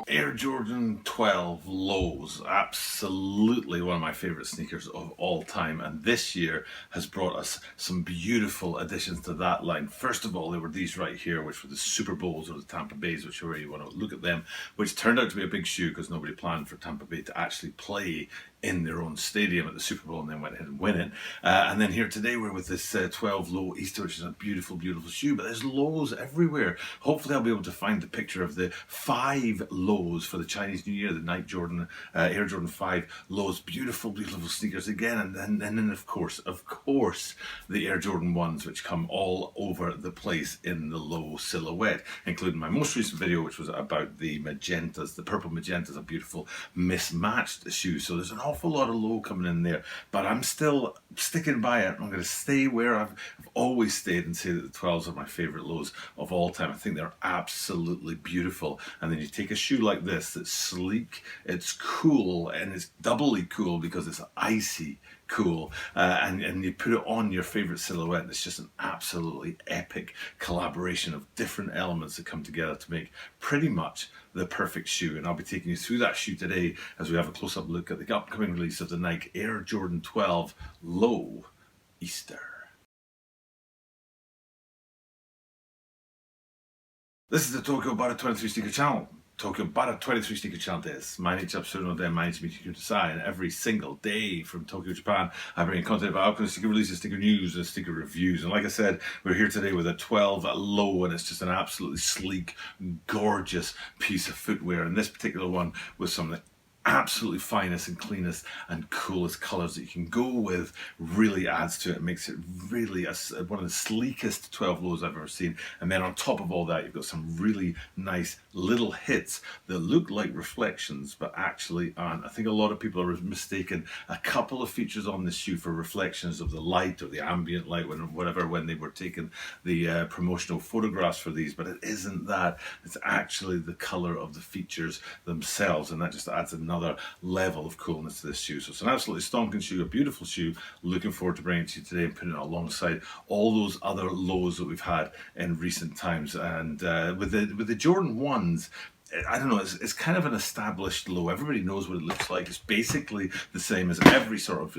Air Jordan 12 Lows, absolutely one of my favorite sneakers of all time, and this year has brought us some beautiful additions to that line. First of all, there were these right here, which were the Super Bowls or the Tampa Bays, which you already want to look at them, which turned out to be a big shoe because nobody planned for Tampa Bay to actually play in their own stadium at the Super Bowl and then went ahead and win it. And then here today we're with this 12 Low Easter, which is a beautiful, beautiful shoe, but there's lows everywhere. Hopefully I'll be able to find the picture of the 5 lows for the Chinese New Year, the Nike Jordan, Air Jordan 5 lows. Beautiful, beautiful sneakers again. And then of course, the Air Jordan 1s, which come all over the place in the low silhouette, including my most recent video, which was about the magentas. The purple magentas, a beautiful mismatched shoe. So there's an awful lot of low coming in there, but I'm still sticking by it. I'm going to stay where I've always stayed and say that the 12s are my favorite lows of all time. I think they're absolutely beautiful. And then you take a shoe like this that's sleek, it's cool, and it's doubly cool because it's icy cool, and you put it on your favorite silhouette, and it's just an absolutely epic collaboration of different elements that come together to make pretty much the perfect shoe. And I'll be taking you through that shoe today as we have a close-up look at the upcoming release of the Nike Air Jordan 12 Low Easter. This is the Tokyo Bara 23 Sneaker Channel. Tokyo Bara 23 Sneaker Channel です。毎日アップするので毎日見てください。And every single day from Tokyo, Japan, I bring content about upcoming sneaker releases, sneaker news, and sneaker reviews. And like I said, we're here today with a 12 Low, and it's just an absolutely sleek, gorgeous piece of footwear. And this particular one was some of the absolutely finest and cleanest and coolest colors that you can go with. Really adds to it, makes it really one of the sleekest 12 lows I've ever seen. And then on top of all that, you've got some really nice little hits that look like reflections but actually aren't. I think a lot of people are mistaken a couple of features on this shoe for reflections of the light or the ambient light when they were taking the promotional photographs for these, but it isn't that. It's actually the color of the features themselves, and that just adds another level of coolness to this shoe. So it's an absolutely stonking shoe, a beautiful shoe. Looking forward to bringing it to you today and putting it alongside all those other lows that we've had in recent times. And with the Jordan 1s, I don't know, it's kind of an established low. Everybody knows what it looks like. It's basically the same as every sort of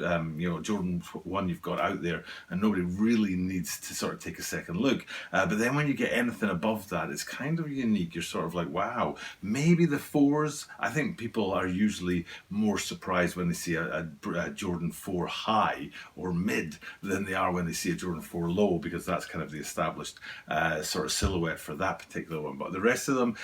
Jordan 1 you've got out there, and nobody really needs to sort of take a second look. But then when you get anything above that, it's kind of unique. You're sort of like, wow, maybe the 4s. I think people are usually more surprised when they see a Jordan 4 high or mid than they are when they see a Jordan 4 low, because that's kind of the established sort of silhouette for that particular one. But the rest of them,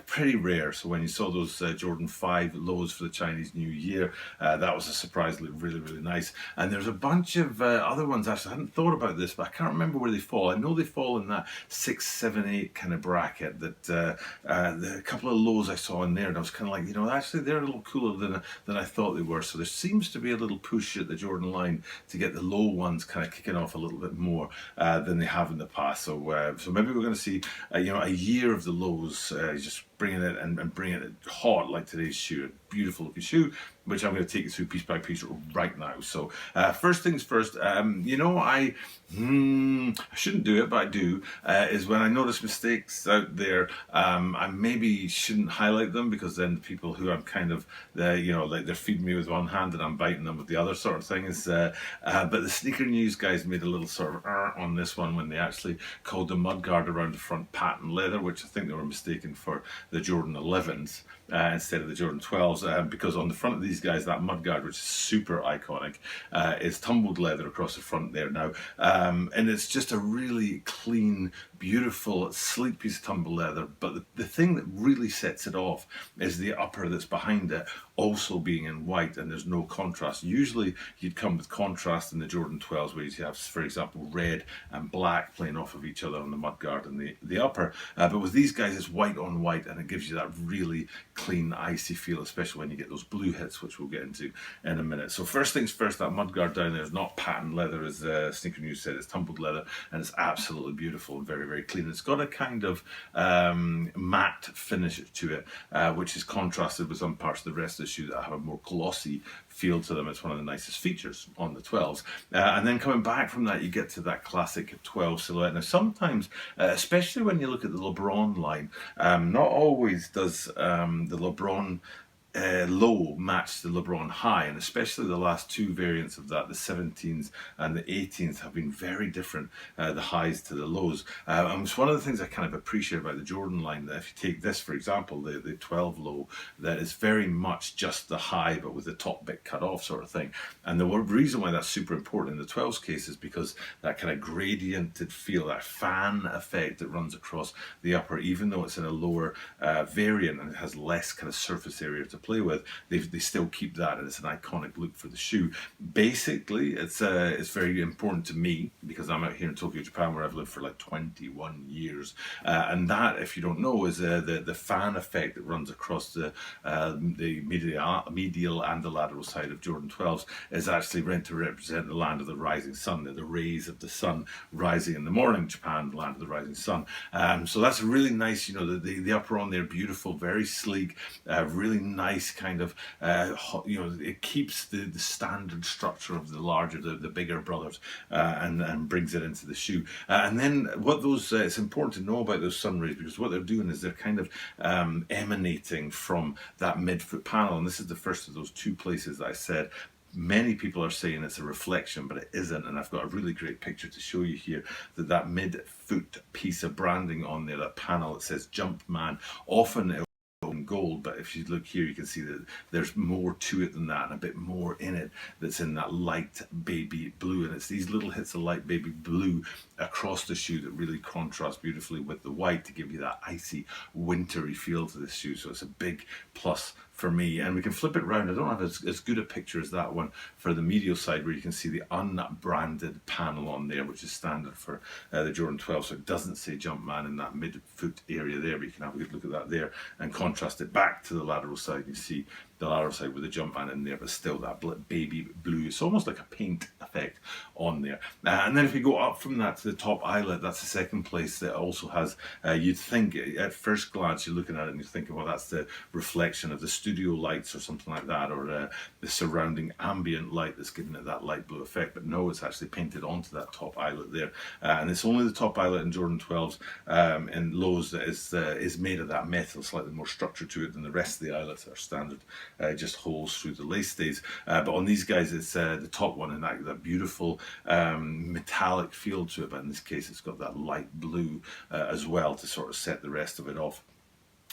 pretty rare. So when you saw those Jordan 5 lows for the Chinese New Year, that was a surprisingly really, really nice. And there's a bunch of other ones. Actually, I hadn't thought about this, but I can't remember where they fall. I know they fall in that 6, 7, 8 kind of bracket. That the couple of lows I saw in there, and I was kind of like, actually they're a little cooler than I thought they were. So there seems to be a little push at the Jordan line to get the low ones kind of kicking off a little bit more than they have in the past. So maybe we're going to see a year of the lows, just bringing it and bringing it hot like today's shoe. A beautiful looking shoe, which I'm going to take you through piece by piece right now. So first things first, I shouldn't do it, but I do, is when I notice mistakes out there, I maybe shouldn't highlight them, because then the people who I'm kind of, like they're feeding me with one hand and I'm biting them with the other sort of thing. But the Sneaker News guys made a little sort of on this one when they actually called the mudguard around the front patent leather, which I think they were mistaken for the Jordan 11s instead of the Jordan 12s, because on the front of these guys, that mudguard, which is super iconic, is tumbled leather across the front there now, and it's just a really clean, beautiful, sleek piece of tumbled leather. But the thing that really sets it off is the upper that's behind it also being in white, and there's no contrast. Usually you'd come with contrast in the Jordan 12s, where you have, for example, red and black playing off of each other on the mudguard and the upper, but with these guys it's white on white, and it gives you that really clean, icy feel, especially when you get those blue hits, which we'll get into in a minute. So first things first, that mudguard down there is not patent leather, as Sneaker News said. It's tumbled leather, and it's absolutely beautiful and very, very very clean. It's got a kind of matte finish to it, which is contrasted with some parts of the rest of the shoe that have a more glossy feel to them. It's one of the nicest features on the 12s. And then coming back from that, you get to that classic 12 silhouette. Now, sometimes, especially when you look at the LeBron line, not always does the LeBron low match the LeBron high, and especially the last two variants of that, the 17s and the 18s, have been very different, the highs to the lows. And it's one of the things I kind of appreciate about the Jordan line, that if you take this, for example, the 12 low, that is very much just the high but with the top bit cut off sort of thing. And the reason why that's super important in the 12's case is because that kind of gradiented feel, that fan effect that runs across the upper, even though it's in a lower variant and it has less kind of surface area to play with, they still keep that, and it's an iconic look for the shoe. Basically, it's very important to me because I'm out here in Tokyo, Japan, where I've lived for like 21 years, and that, if you don't know, is the fan effect that runs across the medial and the lateral side of Jordan 12s is actually meant to represent the land of the rising sun, the rays of the sun rising in the morning. Japan, the land of the rising sun. So that's really nice. You know, the upper on there, beautiful, very sleek, really nice kind of, you know, it keeps the standard structure of the larger, the bigger brothers, and brings it into the shoe. And then what those, it's important to know about those sun rays, because what they're doing is they're kind of emanating from that midfoot panel. And this is the first of those two places that I said. Many people are saying it's a reflection, but it isn't, and I've got a really great picture to show you here, that mid-foot piece of branding on there, that panel that says Jumpman, often in gold, but if you look here you can see that there's more to it than that, and a bit more in it that's in that light baby blue, and it's these little hits of light baby blue across the shoe that really contrast beautifully with the white to give you that icy wintry feel to this shoe. So it's a big plus for me. And we can flip it around. I don't have as good a picture as that one for the medial side, where you can see the unbranded panel on there, which is standard for the Jordan 12, so it doesn't say Jumpman in that mid-foot area there, but you can have a good look at that there and contrast it back to the lateral side. You see the lateral side with the Jumpman in there, but still that baby blue. It's almost like a paint effect on there. And then if you go up from that to the top eyelet, that's the second place that also has, you'd think at first glance you're looking at it and you're thinking, well, that's the reflection of the studio lights or something like that, or the surrounding ambient light that's giving it that light blue effect. But no, it's actually painted onto that top eyelet there, and it's only the top eyelet in Jordan 12s and lows that is made of that metal, slightly more structure to it than the rest of the eyelets that are standard, just holes through the lace stays. But on these guys, it's the top one, and that beautiful metallic feel to it, but in this case it's got that light blue as well to sort of set the rest of it off.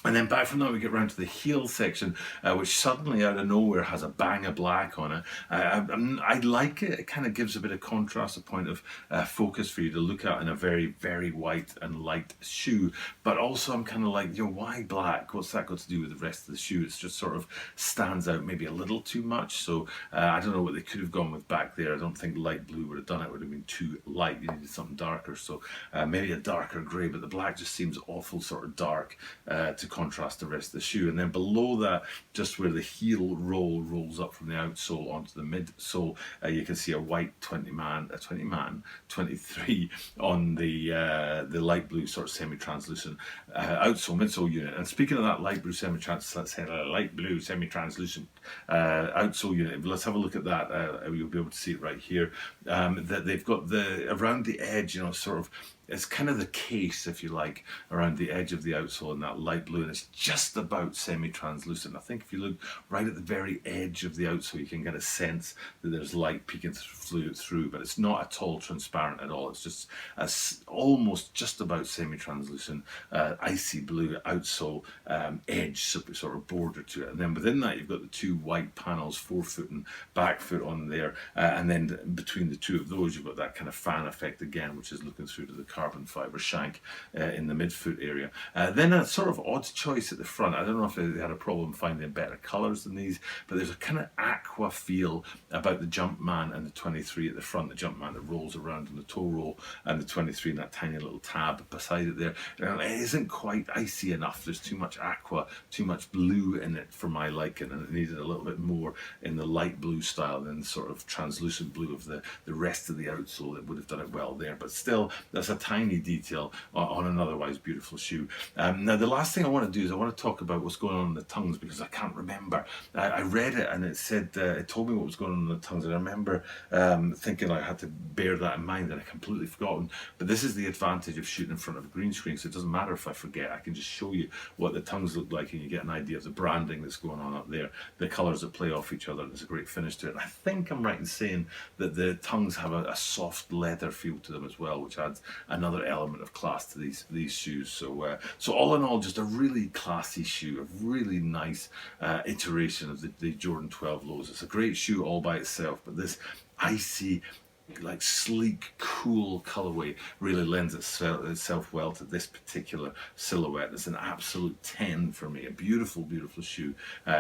And then back from that we get round to the heel section, which suddenly out of nowhere has a bang of black on it. I like it. It kind of gives a bit of contrast, a point of focus for you to look at in a very, very white and light shoe. But also I'm kind of like, you know, why black? What's that got to do with the rest of the shoe? It's just sort of stands out maybe a little too much. So I don't know what they could have gone with back there. I don't think light blue would have done it. It would have been too light. You needed something darker. So maybe a darker grey, but the black just seems awful sort of dark to contrast the rest of the shoe. And then below that, just where the heel rolls up from the outsole onto the midsole, you can see a white 23 on the light blue sort of semi-translucent midsole unit. And speaking of that light blue semi-translucent outsole unit, let's have a look at that. You'll be able to see it right here. That they've got around the edge, you know, sort of, it's kind of the case, if you like, around the edge of the outsole in that light blue, and it's just about semi-translucent. I think if you look right at the very edge of the outsole, you can get a sense that there's light peeking through, but it's not at all transparent at all. It's just almost just about semi-translucent, icy blue outsole edge, sort of border to it. And then within that, you've got the two white panels, forefoot and back foot on there, and then between the two of those, you've got that kind of fan effect again, which is looking through to the carbon fiber shank in the midfoot area. Then a sort of odd choice at the front. I don't know if they had a problem finding better colours than these, but there's a kind of aqua feel about the Jumpman and the 23 at the front, the Jumpman that rolls around on the toe roll, and the 23 in that tiny little tab beside it there. It isn't quite icy enough. There's too much aqua, too much blue in it for my liking, and it needed a little bit more in the light blue style than the sort of translucent blue of the rest of the outsole. It would have done it well there, but still, that's a tiny detail on an otherwise beautiful shoe. Now, the last thing I want to do is I want to talk about what's going on in the tongues, because I can't remember. I read it and it said, it told me what was going on in the tongues, and I remember thinking I had to bear that in mind, and I completely forgotten. But this is the advantage of shooting in front of a green screen, so it doesn't matter if I forget. I can just show you what the tongues look like, and you get an idea of the branding that's going on up there, the colours that play off each other. There's a great finish to it. And I think I'm right in saying that the tongues have a soft leather feel to them as well, which adds another element of class to these shoes. So all in all, just a really classy shoe, a really nice iteration of the Jordan 12 lows. It's a great shoe all by itself, but this icy, like sleek, cool colorway really lends itself well to this particular silhouette. It's an absolute 10 for me. A beautiful, beautiful shoe.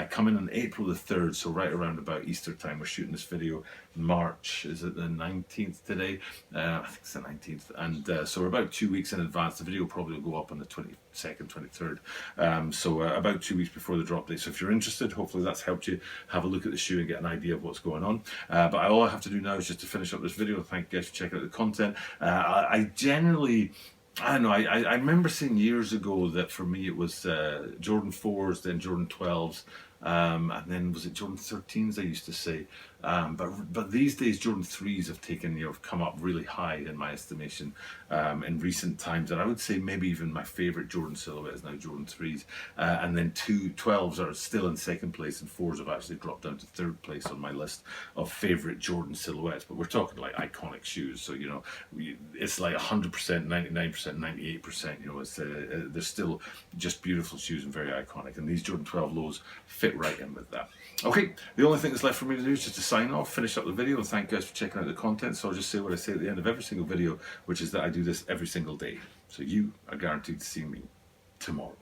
Coming on April the 3rd, so right around about Easter time. We're shooting this video March, is it the 19th today? I think it's the 19th. And so we're about 2 weeks in advance. The video probably will go up on the 22nd, 23rd. So about 2 weeks before the drop date. So if you're interested, hopefully that's helped you have a look at the shoe and get an idea of what's going on. But all I have to do now is just to finish up this video. Thank you guys for checking out the content. I generally, I don't know, I remember saying years ago that for me it was Jordan 4s, then Jordan 12s, and then was it Jordan 13s I used to say. But these days Jordan 3s have come up really high in my estimation in recent times, and I would say maybe even my favorite Jordan silhouette is now Jordan 3s, and then 12s are still in second place, and 4s have actually dropped down to third place on my list of favorite Jordan silhouettes. But we're talking like iconic shoes, so you know it's like 100%, 99%, 98%. You know, it's they're still just beautiful shoes and very iconic, and these Jordan 12 lows fit right in with that. Okay, the only thing that's left for me to do is just to sign off, finish up the video, and thank you guys for checking out the content. So I'll just say what I say at the end of every single video, which is that I do this every single day. So you are guaranteed to see me tomorrow.